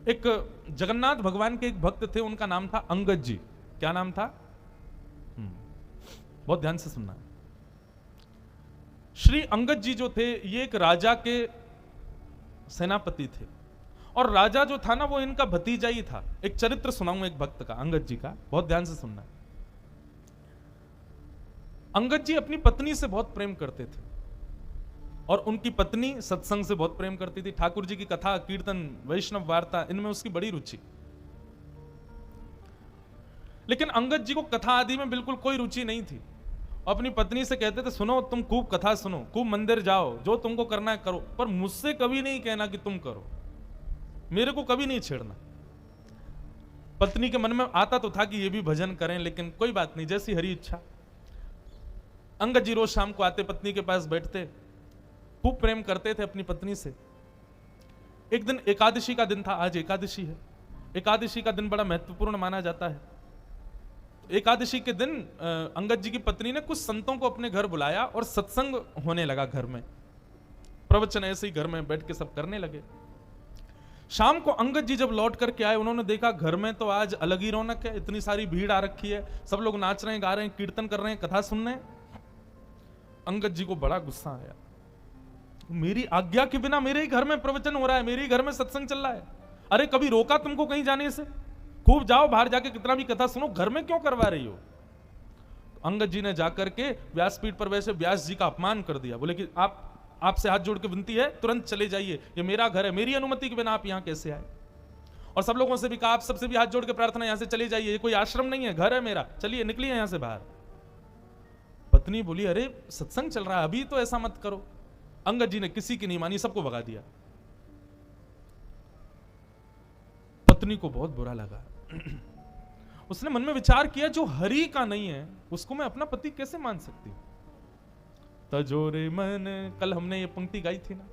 एक जगन्नाथ भगवान के एक भक्त थे, उनका नाम था अंगद जी। क्या नाम था? बहुत ध्यान से सुनना। श्री अंगद जी जो थे, ये एक राजा के सेनापति थे, और राजा जो था ना वो इनका भतीजा ही था। एक चरित्र सुनाऊं एक भक्त का, अंगद जी का, बहुत ध्यान से सुनना। अंगद जी अपनी पत्नी से बहुत प्रेम करते थे, और उनकी पत्नी सत्संग से बहुत प्रेम करती थी। ठाकुर जी की कथा, कीर्तन, वैष्णव वार्ता, इनमें उसकी बड़ी रुचि। लेकिन अंगद जी को कथा आदि में बिल्कुल कोई रुचि नहीं थी। अपनी पत्नी से कहते थे, सुनो तुम खूब कथा सुनो, खूब मंदिर जाओ, जो तुमको करना है करो, पर मुझसे कभी नहीं कहना कि तुम करो, मेरे को कभी नहीं छेड़ना। पत्नी के मन में आता तो था कि ये भी भजन करें, लेकिन कोई बात नहीं, जैसी हरी इच्छा। अंगद जी रोज शाम को आते, पत्नी के पास बैठते, खूब प्रेम करते थे अपनी पत्नी से। एक दिन एकादशी का दिन था, आज एकादशी है। एकादशी का दिन बड़ा महत्वपूर्ण माना जाता है। एकादशी के दिन अंगद जी की पत्नी ने कुछ संतों को अपने घर बुलाया और सत्संग होने लगा घर में। प्रवचन ऐसे ही घर में बैठ के सब करने लगे। शाम को अंगद जी जब लौट करके आए, उन्होंने देखा घर में तो आज अलग ही रौनक है, इतनी सारी भीड़ आ रखी है, सब लोग नाच रहे हैं, गा रहे हैं, कीर्तन कर रहे हैं, कथा सुन रहे हैं। अंगद जी को बड़ा गुस्सा आया, मेरी आज्ञा के बिना मेरे ही घर में प्रवचन हो रहा है, मेरे ही घर में सत्संग चल रहा है, अरे कभी रोका तुमको कहीं जाने से? खूब जाओ बाहर जाके कितना भी कथा सुनो, घर में क्यों करवा रही हो? अंगद जी ने जाकर के व्यासपीठ पर वैसे व्यास जी का अपमान कर दिया। बोले कि आपसे हाथ जोड़ के विनती है, तुरंत चले जाइए, ये मेरा घर है, मेरी अनुमति के बिना आप यहां कैसे आए? और सब लोगों से भी कहा, आप सबसे भी हाथ जोड़ के प्रार्थना, यहां से चले जाइए, ये कोई आश्रम नहीं है, घर है मेरा, चलिए निकलिए यहां से बाहर। पत्नी बोली, अरे सत्संग चल रहा है, अभी तो ऐसा मत करो। अंगद जी ने किसी की नहीं मानी, सबको भगा दिया। पत्नी को बहुत बुरा लगा। उसने मन में विचार किया, जो हरि का नहीं है उसको मैं अपना पति कैसे मान सकती हूं? तजोरे मन, कल हमने ये पंक्ति गाई थी ना,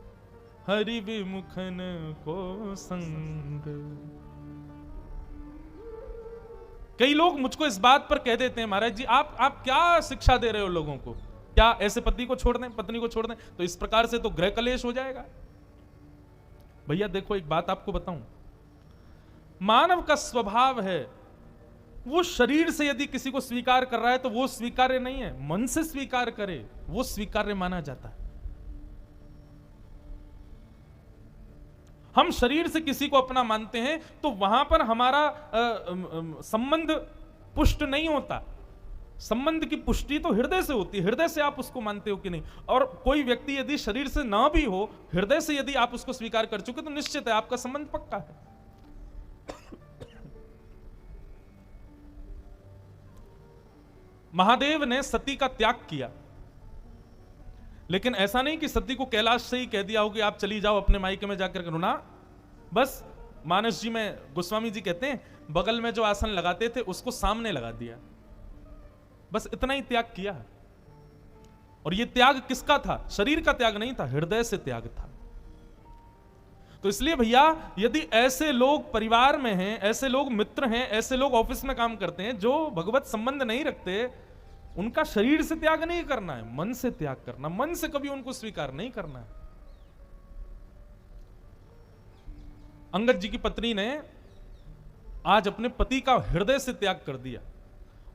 हरि विमुखन को संग। कई लोग मुझको इस बात पर कह देते हैं, महाराज जी आप क्या शिक्षा दे रहे हो लोगों को? क्या ऐसे पति को छोड़ दें, पत्नी को छोड़ दें? तो इस प्रकार से तो गृह कलेश हो जाएगा। भैया देखो, एक बात आपको बताऊं, मानव का स्वभाव है, वो शरीर से यदि किसी को स्वीकार कर रहा है तो वो स्वीकार्य नहीं है, मन से स्वीकार करे वो स्वीकार्य माना जाता है। हम शरीर से किसी को अपना मानते हैं तो वहां पर हमारा संबंध पुष्ट नहीं होता। संबंध की पुष्टि तो हृदय से होती है, हृदय से आप उसको मानते हो कि नहीं। और कोई व्यक्ति यदि शरीर से ना भी हो, हृदय से यदि आप उसको स्वीकार कर चुके तो निश्चित है आपका संबंध पक्का है। महादेव ने सती का त्याग किया, लेकिन ऐसा नहीं कि सती को कैलाश से ही कह दिया हो कि आप चली जाओ अपने मायके में जाकर करो ना। बस मानस जी में गोस्वामी जी कहते हैं, बगल में जो आसन लगाते थे उसको सामने लगा दिया, बस इतना ही त्याग किया। और यह त्याग किसका था? शरीर का त्याग नहीं था, हृदय से त्याग था। तो इसलिए भैया, यदि ऐसे लोग परिवार में हैं, ऐसे लोग मित्र हैं, ऐसे लोग ऑफिस में काम करते हैं जो भगवत संबंध नहीं रखते, उनका शरीर से त्याग नहीं करना है, मन से त्याग करना, मन से कभी उनको स्वीकार नहीं करना है। अंगद जी की पत्नी ने आज अपने पति का हृदय से त्याग कर दिया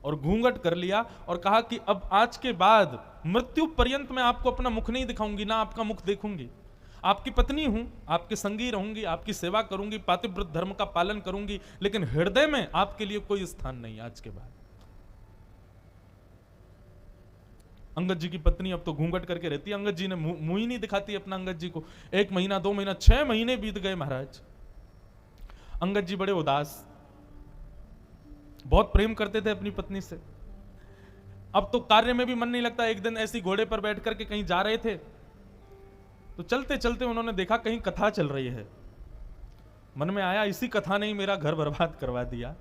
और घूंघट कर लिया और कहा कि अब आज के बाद मृत्यु पर्यंत मैं आपको अपना मुख नहीं दिखाऊंगी, ना आपका मुख देखूंगी। आपकी पत्नी हूं, आपके संगी रहूंगी, आपकी सेवा करूंगी, पातिव्रत धर्म का पालन करूंगी, लेकिन हृदय में आपके लिए कोई स्थान नहीं आज के बाद। अंगद जी की पत्नी अब तो घूंघट करके रहती है, अंगद जी ने मुंह ही नहीं दिखाती अपना अंगद जी को। 1 महीना 2 महीना 6 महीने बीत गए महाराज। अंगद जी बड़े उदास, बहुत प्रेम करते थे अपनी पत्नी से। अब तो कार्य में भी मन नहीं लगता। एक दिन ऐसी घोड़े पर बैठ करके कहीं जा रहे थे तो चलते चलते उन्होंने देखा कहीं कथा चल रही है। मन में आया, इसी कथा ने ही मेरा घर बर्बाद करवा दिया,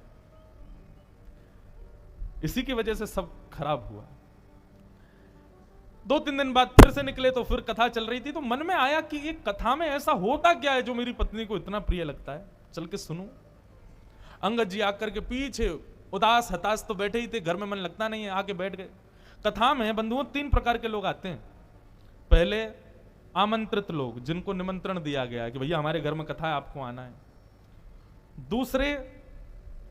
इसी की वजह से सब खराब हुआ। 2-3 दिन बाद फिर से निकले तो फिर कथा चल रही थी, तो मन में आया कि ये कथा में ऐसा होता क्या है जो मेरी पत्नी को इतना प्रिय लगता है, चल के सुनूं। अंगद जी आकर के पीछे उदास हताश तो बैठे ही थे, घर में मन लगता नहीं है, आके बैठ गए। कथा में बंधुओं 3 प्रकार के लोग आते हैं। पहले आमंत्रित लोग, जिनको निमंत्रण दिया गया है कि भैया हमारे घर में कथा है, आपको आना है। दूसरे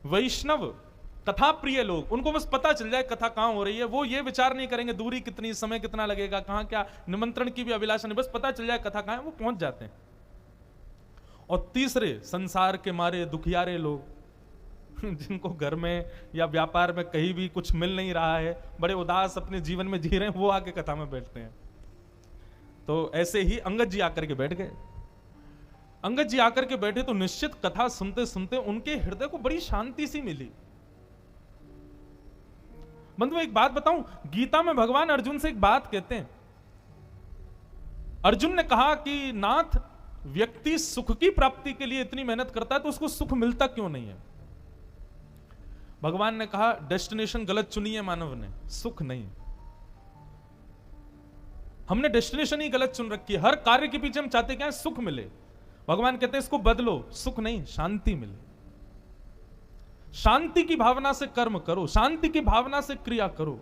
वैष्णव कथा प्रिय लोग, उनको बस पता चल जाए कथा कहां हो रही है, वो ये विचार नहीं करेंगे दूरी कितनी, समय कितना लगेगा, कहां क्या, निमंत्रण की भी अभिलाषा नहीं, बस पता चल जाए कथा कहां है, वो पहुंच जाते हैं। और तीसरे संसार के मारे दुखियारे लोग जिनको घर में या व्यापार में कहीं भी कुछ मिल नहीं रहा है, बड़े उदास अपने जीवन में जी रहे हैं, वो आके कथा में बैठते हैं। तो ऐसे ही अंगद जी आकर के बैठ गए। अंगद जी आकर के बैठे तो निश्चित कथा सुनते सुनते उनके हृदय को बड़ी शांति सी मिली। बंधु एक बात बताऊं, गीता में भगवान अर्जुन से एक बात कहते हैं। अर्जुन ने कहा कि नाथ, व्यक्ति सुख की प्राप्ति के लिए इतनी मेहनत करता है तो उसको सुख मिलता क्यों नहीं है? भगवान ने कहा डेस्टिनेशन गलत चुनी है मानव ने, सुख नहीं। हमने डेस्टिनेशन ही गलत चुन रखी है। हर कार्य के पीछे हम चाहते क्या है? सुख मिले। भगवान कहते हैं इसको बदलो, सुख नहीं शांति मिले। शांति की भावना से कर्म करो, शांति की भावना से क्रिया करो।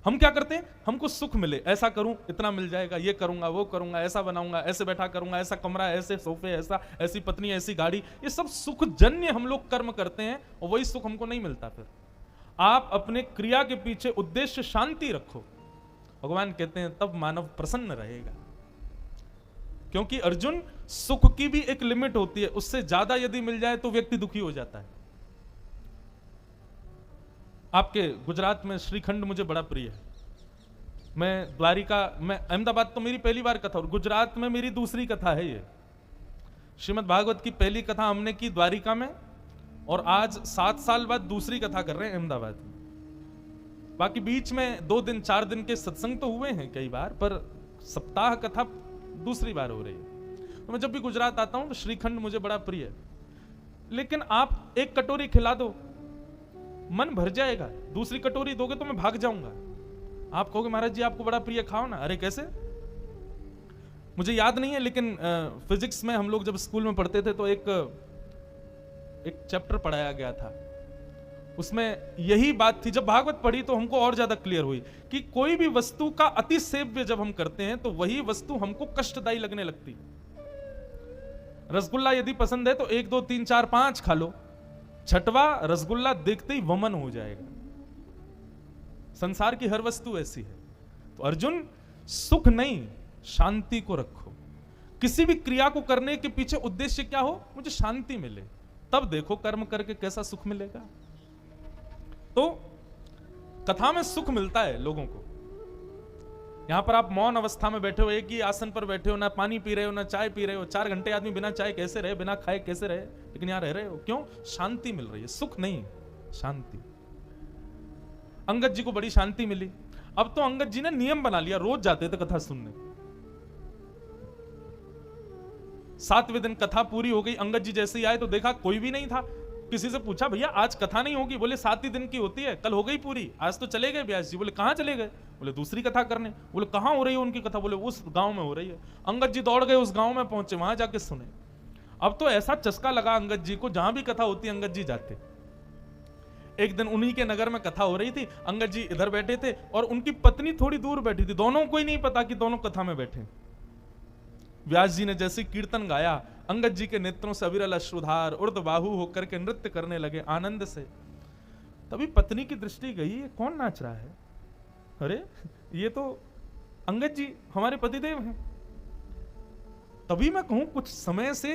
हम क्या करते हैं? हमको सुख मिले, ऐसा करूं इतना मिल जाएगा, ये करूंगा वो करूंगा, ऐसा बनाऊंगा, ऐसे बैठा करूंगा, ऐसा कमरा, ऐसे सोफे, ऐसा, ऐसी पत्नी, ऐसी गाड़ी, ये सब सुख जन्य हम लोग कर्म करते हैं और वही सुख हमको नहीं मिलता। फिर आप अपने क्रिया के पीछे उद्देश्य शांति रखो, भगवान कहते हैं तब मानव प्रसन्न रहेगा। क्योंकि अर्जुन, सुख की भी एक लिमिट होती है, उससे ज्यादा यदि मिल जाए तो व्यक्ति दुखी हो जाता है। आपके गुजरात में श्रीखंड मुझे बड़ा प्रिय है। मैं द्वारिका में, अहमदाबाद तो मेरी पहली बार कथा और गुजरात में मेरी दूसरी कथा है। ये श्रीमद् भागवत की पहली कथा हमने की द्वारिका में और आज 7 साल बाद दूसरी कथा कर रहे हैं अहमदाबाद में। बाकी बीच में 2 दिन 4 दिन के सत्संग तो हुए हैं कई बार, पर सप्ताह कथा दूसरी बार हो रही है। तो मैं जब भी गुजरात आता हूं तो श्रीखंड मुझे बड़ा प्रिय है। लेकिन आप एक कटोरी खिला दो, मन भर जाएगा। दूसरी कटोरी दोगे तो मैं भाग जाऊंगा। आप कहोगे महाराज जी आपको बड़ा प्रिय, खाओ ना। अरे कैसे? मुझे याद नहीं है, लेकिन फिजिक्स में हम लोग जब स्कूल में पढ़ते थे तो एक चैप्टर पढ़ाया गया था, उसमें यही बात थी। जब भागवत पढ़ी तो हमको और ज्यादा क्लियर हुई कि कोई भी वस्तु का अति सेव्य जब हम करते हैं तो वही वस्तु हमको कष्टदायी लगने लगती। रसगुल्ला यदि पसंद है तो 1 2 3 4 5 खा लो, 6वां रसगुल्ला देखते ही वमन हो जाएगा। संसार की हर वस्तु ऐसी है। तो अर्जुन, सुख नहीं शांति को रखो। किसी भी क्रिया को करने के पीछे उद्देश्य क्या हो? मुझे शांति मिले, तब देखो कर्म करके कैसा सुख मिलेगा। तो कथा में सुख मिलता है लोगों को। यहां पर आप मौन अवस्था में बैठे हो, एक ही आसन पर बैठे हो, ना पानी पी रहे हो ना चाय पी रहे हो। 4 घंटे आदमी बिना चाय कैसे रहे, बिना खाए कैसे रहे, लेकिन यहां रह रहे हो। क्यों? शांति मिल रही है। सुख नहीं, शांति। अंगद जी को बड़ी शांति मिली। अब तो अंगद जी ने नियम बना लिया, रोज जाते थे कथा सुनने। 7वें दिन कथा पूरी हो गई, अंगद जी जैसे ही आए तो देखा कोई भी नहीं था। किसी से पूछा भैया आज कथा नहीं होगी? बोले 7 ही दिन की होती है, कल हो गई पूरी, आज तो चले गए व्यास जी। बोले कहां चले गए? बोले दूसरी कथा करने। बोले कहां हो रही है उनकी कथा? बोले उस गांव में हो रही है। अंगद जी दौड़ गए, उस गांव में पहुंचे, वहां जाके सुने। अब तो ऐसा चस्का लगा अंगद जी को, जहां भी कथा होती अंगद जी जाते। एक दिन उन्हीं के नगर में कथा हो रही थी, अंगद जी इधर बैठे थे और उनकी पत्नी थोड़ी दूर बैठी थी। दोनों को ही नहीं पता कि दोनों कथा में बैठे। व्यास जी ने जैसे कीर्तन गाया, अंगद जी के नेत्रों से अविरल अश्रुधार ऊर्ध्वबाहु होकर के नृत्य करने लगे आनंद से। तभी पत्नी की दृष्टि गई, ये कौन नाच रहा है? अरे ये तो अंगद जी हमारे पतिदेव हैं। तभी मैं कहूं कुछ समय से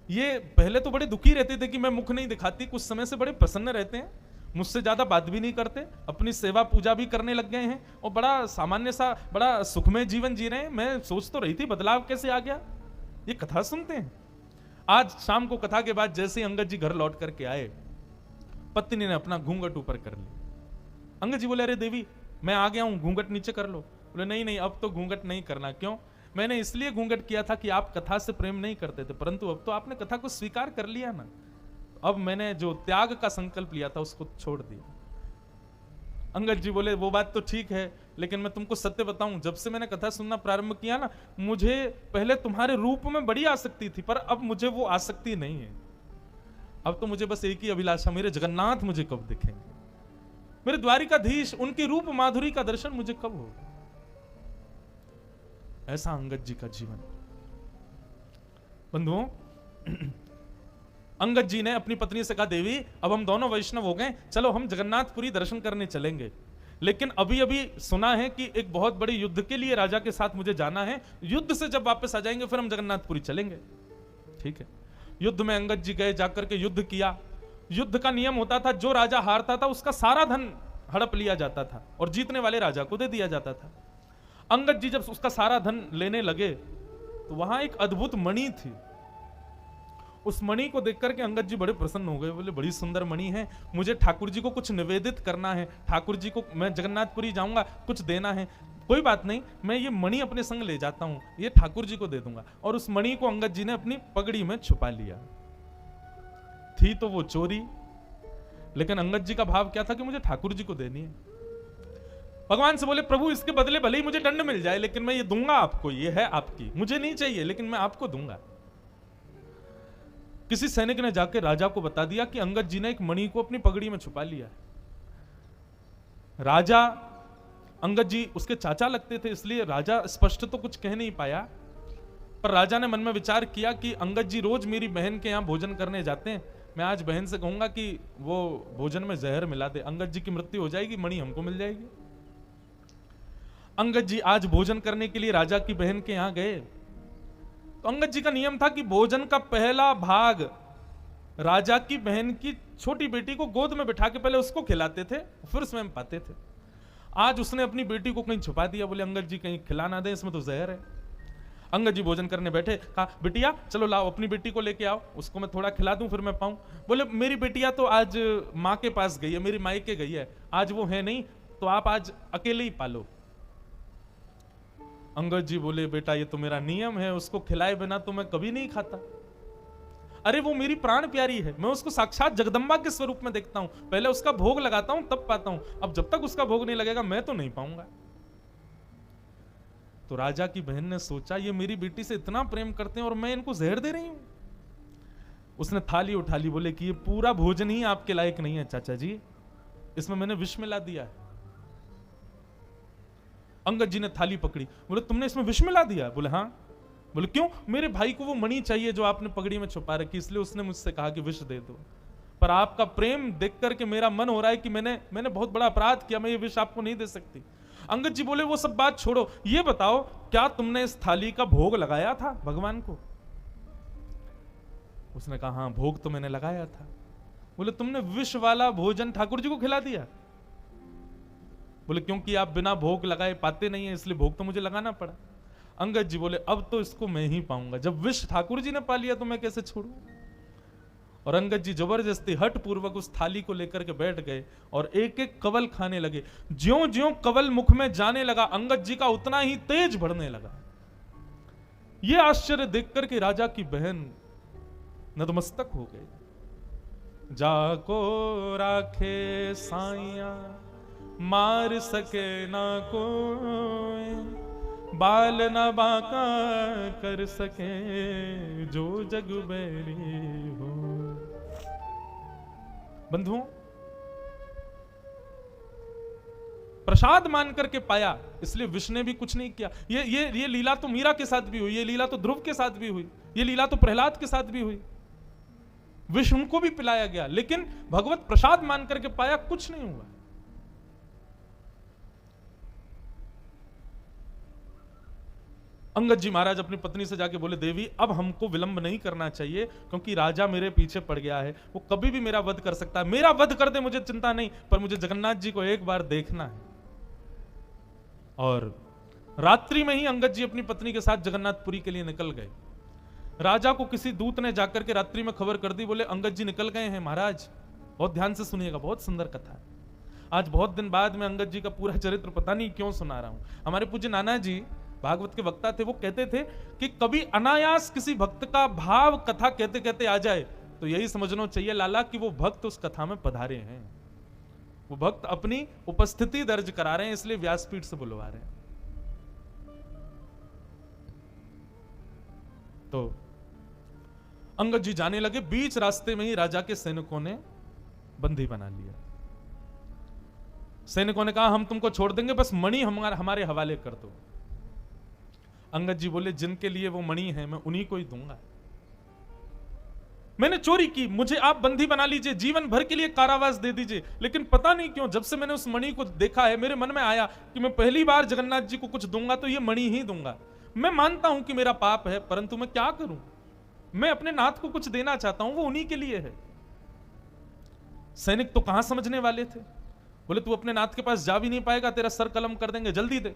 ये पहले तो बड़े दुखी रहते थे कि मैं मुख नहीं दिखाती, कुछ समय से बड़े प्रसन्न रहते हैं, मुझसे ज्यादा बात भी नहीं करते, अपनी सेवा पूजा भी करने लग गए हैं और बड़ा सामान्य सा बड़ा सुखमय जीवन जी रहे हैं। मैं सोच तो रही थी बदलाव कैसे आ गया, ये कथा सुनते हैं। आज शाम को कथा के बाद जैसे ही अंगद जी घर लौट करके आए, पत्नी ने अपना घूंघट ऊपर कर लिया। अंगद जी बोले अरे देवी मैं आ गया हूं, घूंघट नीचे कर लो। बोले नहीं नहीं अब तो घूंघट नहीं करना। क्यों? मैंने इसलिए घूंघट किया था कि आप कथा से प्रेम नहीं करते थे, परंतु अब तो आपने कथा को स्वीकार कर लिया ना, अब मैंने जो त्याग का संकल्प लिया था उसको छोड़ दिया। अंगद जी बोले वो बात तो ठीक है, लेकिन मैं तुमको सत्य बताऊं, जब से मैंने कथा सुनना प्रारंभ किया ना, मुझे पहले तुम्हारे रूप में बड़ी आसक्ति थी, पर अब मुझे वो आसक्ति नहीं है। अब तो मुझे बस एक ही अभिलाषा, मेरे जगन्नाथ मुझे कब दिखेंगे, मेरे द्वारिकाधीश, उनकी रूप माधुरी का दर्शन मुझे कब होगा। ऐसा अंगद जी का जीवन। बंधुओं, अंगद जी ने अपनी पत्नी से कहा, देवी अब हम दोनों वैष्णव हो गए, चलो हम जगन्नाथपुरी दर्शन करने चलेंगे। लेकिन अभी अभी सुना है कि एक बहुत बड़ी युद्ध के लिए राजा के साथ मुझे जाना है, युद्ध से जब वापस आ जाएंगे फिर हम जगन्नाथपुरी चलेंगे। ठीक है। युद्ध में अंगद जी गए, जाकर के युद्ध किया। युद्ध का नियम होता था, जो राजा हारता था उसका सारा धन हड़प लिया जाता था और जीतने वाले राजा को दे दिया जाता था। अंगद जी जब उसका सारा धन लेने लगे तो वहां एक अद्भुत मणि थी। उस मणि को देख करके अंगद जी बड़े प्रसन्न हो गए, बोले बड़ी सुंदर मणि है, मुझे ठाकुर जी को कुछ निवेदित करना है, ठाकुर जी को मैं जगन्नाथपुरी जाऊंगा, कुछ देना है। कोई बात नहीं, मैं ये मणि अपने संग ले जाता हूं, ये ठाकुर जी को दे दूंगा। और उस मणि को अंगद जी ने अपनी पगड़ी में छुपा लिया। थी तो वो चोरी, लेकिन अंगद जी का भाव क्या था कि मुझे ठाकुर जी को देनी है। भगवान से बोले, प्रभु इसके बदले भले ही मुझे दंड मिल जाए, लेकिन मैं ये दूंगा आपको, ये है आपकी, मुझे नहीं चाहिए लेकिन मैं आपको दूंगा। किसी सैनिक ने जाकर राजा को बता दिया कि अंगद जी ने एक मणि को अपनी पगड़ी में छुपा लिया है। राजा, अंगद जी उसके चाचा लगते थे, इसलिए राजा स्पष्ट तो कुछ कह नहीं पाया, पर राजा ने मन में विचार किया कि अंगद जी रोज मेरी बहन के यहां भोजन करने जाते हैं, मैं आज बहन से कहूंगा कि वो भोजन में जहर मिला दे, अंगद जी की मृत्यु हो जाएगी, मणि हमको मिल जाएगी। अंगद जी आज भोजन करने के लिए राजा की बहन के यहां गए, तो अंगद जी का नियम था कि भोजन का पहला भाग राजा की बहन की छोटी बेटी को गोद में बिठा के पहले उसको खिलाते थे, फिर स्वयं पाते थे। आज उसने अपनी बेटी को कहीं छुपा दिया, बोले अंगद जी कहीं खिला ना दे, इसमें तो जहर है। अंगद जी भोजन करने बैठे, कहा बिटिया चलो लाओ अपनी बेटी को लेके आओ, उसको मैं थोड़ा खिला दूं फिर मैं पाऊं। बोले मेरी बेटिया तो आज माँ के पास गई है, मेरी मायके गई है, आज वो है नहीं, तो आप आज अकेले ही पालो। अंगद जी बोले बेटा ये तो मेरा नियम है, उसको खिलाए बिना तो मैं कभी नहीं खाता। अरे वो मेरी प्राण प्यारी है, मैं उसको साक्षात जगदम्बा के स्वरूप में देखता हूं, पहले उसका भोग लगाता हूं तब पाता हूं, अब जब तक उसका भोग नहीं लगेगा मैं तो नहीं पाऊंगा। तो राजा की बहन ने सोचा ये मेरी बेटी से इतना प्रेम करते हैं और मैं इनको जहर दे रही हूं। उसने थाली उठा ली, बोले कि ये पूरा भोजन ही आपके लायक नहीं है चाचा जी, इसमें मैंने विष मिला दिया है। अंगद जी ने थाली पकड़ी, बोले तुमने इसमें विष मिला दिया? बोले हाँ। बोले क्यों? मेरे भाई को वो मणि चाहिए जो आपने पगड़ी में छुपा रखी, इसलिए उसने मुझसे कहा कि विष दे दो, पर आपका प्रेम देख करके मेरा मन हो रहा है कि मैंने बहुत बड़ा अपराध किया, मैं ये विष आपको नहीं दे सकती। अंगद जी बोले वो सब बात छोड़ो, ये बताओ क्या तुमने इस थाली का भोग लगाया था भगवान को? उसने कहा हाँ भोग तो मैंने लगाया था। बोले तुमने विष वाला भोजन ठाकुर जी को खिला दिया? बोले क्योंकि आप बिना भोग लगाए पाते नहीं है, इसलिए भोग तो मुझे लगाना पड़ा। अंगद जी बोले अब तो इसको मैं ही पाऊंगा, जब विष ठाकुर जी ने पा लिया तो मैं कैसे छोड़ूं। और अंगद जी जबरदस्ती हठ पूर्वक उस थाली को लेकर के बैठ गए और एक एक कवल खाने लगे। ज्यों ज्यों कवल मुख में जाने लगा अंगद जी का उतना ही तेज बढ़ने लगा। यह आश्चर्य देख करके राजा की बहन नतमस्तक हो गई। जाको राखे साइया मार सके ना कोई, बाल न बाका कर सके जो जग बैरी हो। बंधुओं, प्रसाद मान करके पाया, इसलिए विष्णु ने भी कुछ नहीं किया। ये लीला तो मीरा के साथ भी हुई, ये लीला तो ध्रुव के साथ भी हुई, ये लीला तो प्रहलाद के साथ भी हुई। विष्णु को भी पिलाया गया, लेकिन भगवत प्रसाद मान करके पाया, कुछ नहीं हुआ। अंगद जी महाराज अपनी पत्नी से जाके बोले देवी अब हमको विलंब नहीं करना चाहिए, क्योंकि राजा मेरे पीछे पड़ गया है, वो कभी भी मेरा वध कर सकता है, मेरा वध कर दे मुझे चिंता नहीं, पर मुझे जगन्नाथ जी को एक बार देखना है। और रात्रि में ही अंगद जी अपनी पत्नी के साथ जगन्नाथपुरी के लिए निकल गए। राजा को किसी दूत ने जाकर के रात्रि में खबर कर दी, बोले अंगद जी निकल गए हैं महाराज। बहुत ध्यान से सुनिएगा, बहुत सुंदर कथा है। आज बहुत दिन बाद में अंगद जी का पूरा चरित्र पता नहीं क्यों सुना रहा हूं। हमारे पूज्य नाना जी भागवत के वक्ता थे, वो कहते थे कि कभी अनायास किसी भक्त का भाव कथा कहते कहते आ जाए तो यही समझना चाहिए लाला कि वो भक्त उस कथा में पधारे हैं, वो भक्त अपनी उपस्थिति दर्ज करा रहे हैं, इसलिए व्यासपीठ से बुलवा रहे हैं। तो अंगद जी जाने लगे, बीच रास्ते में ही राजा के सैनिकों ने बंदी बना लिया। सैनिकों ने कहा हम तुमको छोड़ देंगे, बस मणि हमारे हवाले कर दो। अंगद जी बोले जिनके लिए वो मणि है मैं उन्हीं को ही दूंगा। मैंने चोरी की, मुझे आप बंदी बना लीजिए, जीवन भर के लिए कारावास दे दीजिए, लेकिन पता नहीं क्यों जब से मैंने उस मणि को देखा है, मेरे मन में आया कि मैं पहली बार जगन्नाथ जी को कुछ दूंगा तो ये मणि ही दूंगा। मैं मानता हूं कि मेरा पाप है, परंतु मैं क्या करूं, मैं अपने नाथ को कुछ देना चाहता हूं, वो उन्हीं के लिए है। सैनिक तो कहां समझने वाले थे, बोले तू अपने नाथ के पास जा भी नहीं पाएगा, तेरा सर कलम कर देंगे, जल्दी दे।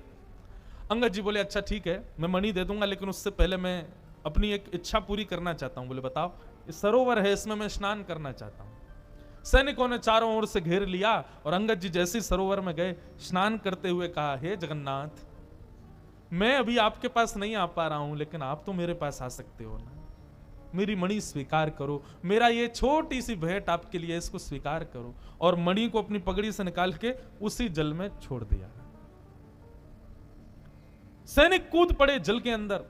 अंगद जी बोले अच्छा ठीक है, मैं मणि दे दूंगा, लेकिन उससे पहले मैं अपनी एक इच्छा पूरी करना चाहता हूं। बोले बताओ। इस सरोवर है, इसमें मैं स्नान करना चाहता हूं। सैनिकों ने चारों ओर से घेर लिया और अंगद जी जैसे ही सरोवर में गए, स्नान करते हुए कहा, हे जगन्नाथ, मैं अभी आपके पास नहीं आ पा रहा हूं, लेकिन आप तो मेरे पास आ सकते हो ना, मेरी मणि स्वीकार करो, मेरा ये छोटी सी भेंट आपके लिए, इसको स्वीकार करो। और मणि को अपनी पगड़ी से निकाल के उसी जल में छोड़ दिया। सैनिक कूद पड़े जल के अंदर,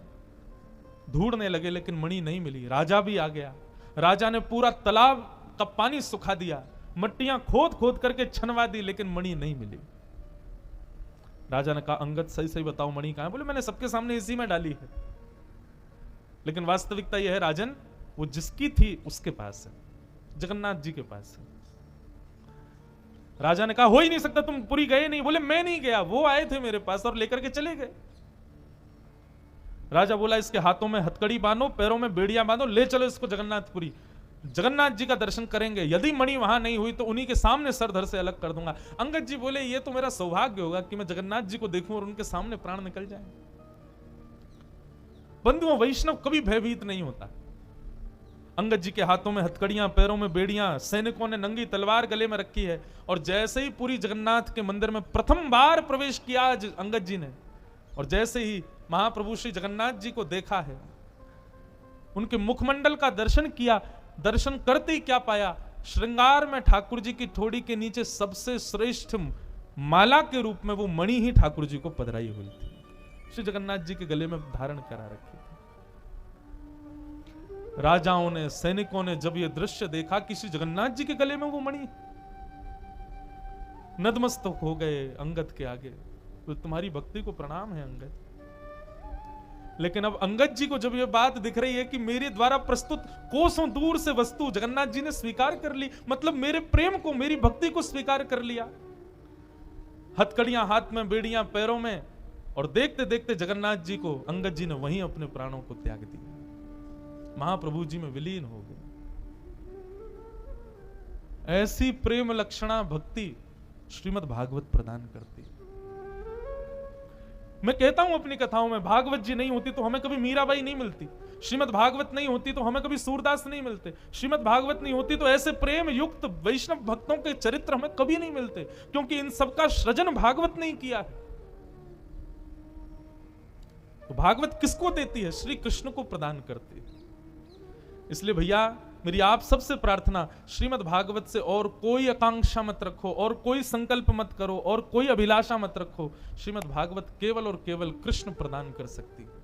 ढूंढने लगे, लेकिन मणि नहीं मिली। राजा भी आ गया, राजा ने पूरा तालाब का पानी सुखा दिया, मट्टियां खोद खोद करके छनवा दी, लेकिन मणि नहीं मिली। राजा ने कहा, अंगद सही सही बताओ मणि कहां है? बोले मैंने सबके सामने इसी में डाली है, लेकिन वास्तविकता यह है राजन, वो जिसकी थी उसके पास है, जगन्नाथ जी के पास है। राजा ने कहा, हो ही नहीं सकता, तुम पुरी गए नहीं। बोले मैं नहीं गया, वो आए थे मेरे पास और लेकर के चले गए। राजा बोला, इसके हाथों में हथकड़ी बांधो, पैरों में बेड़ियां बांधो, ले चलो इसको जगन्नाथपुरी, जगन्नाथ जी का दर्शन करेंगे। यदि मणि वहां नहीं हुई तो उन्हीं के सामने सर धड़ से अलग कर दूंगा। अंगद जी बोले, ये तो मेरा सौभाग्य होगा कि मैं जगन्नाथ जी को देखूं और उनके सामने प्राण निकल जाए। बंधुओं, वैष्णव कभी भयभीत नहीं होता। अंगद जी के हाथों में हथकड़ियां, पैरों में बेड़ियां, सैनिकों ने नंगी तलवार गले में रखी है, और जैसे ही पूरी जगन्नाथ के मंदिर में प्रथम बार प्रवेश किया अंगद जी ने, और जैसे ही महाप्रभु श्री जगन्नाथ जी को देखा है, उनके मुखमंडल का दर्शन किया, दर्शन करते ही क्या पाया, श्रृंगार में ठाकुर जी की ठोड़ी के नीचे सबसे श्रेष्ठ माला के रूप में वो मणि ही ठाकुर जी को पधराई हुई थी, श्री जगन्नाथ जी के गले में धारण करा रखी थी। राजाओं ने, सैनिकों ने जब ये दृश्य देखा कि श्री जगन्नाथ जी के गले में वो मणि, नतमस्तक हो गए अंगद के आगे। तो तुम्हारी भक्ति को प्रणाम है अंगद। लेकिन अब अंगद जी को जब ये बात दिख रही है कि मेरे द्वारा प्रस्तुत कोसों दूर से वस्तु जगन्नाथ जी ने स्वीकार कर ली, मतलब मेरे प्रेम को, मेरी भक्ति को स्वीकार कर लिया, हथकड़ियां हाथ में, बेड़ियां पैरों में, और देखते देखते जगन्नाथ जी को अंगद जी ने वहीं अपने प्राणों को त्याग दिया, महाप्रभु जी में विलीन हो गए। ऐसी प्रेम लक्षणा भक्ति श्रीमद् भागवत प्रदान करती। मैं कहता हूं अपनी कथाओं में, भागवत जी नहीं होती तो हमें कभी मीराबाई नहीं मिलती, श्रीमद् भागवत नहीं होती तो हमें कभी सूरदास नहीं मिलते, श्रीमद् भागवत नहीं होती तो ऐसे प्रेम युक्त वैष्णव भक्तों के चरित्र हमें कभी नहीं मिलते, क्योंकि इन सबका सृजन भागवत नहीं किया है। तो भागवत किसको देती है? श्री कृष्ण को प्रदान करती है। इसलिए भैया मेरी आप सबसे प्रार्थना, श्रीमद् भागवत से और कोई आकांक्षा मत रखो, और कोई संकल्प मत करो, और कोई अभिलाषा मत रखो। श्रीमद् भागवत केवल और केवल कृष्ण प्रदान कर सकती है।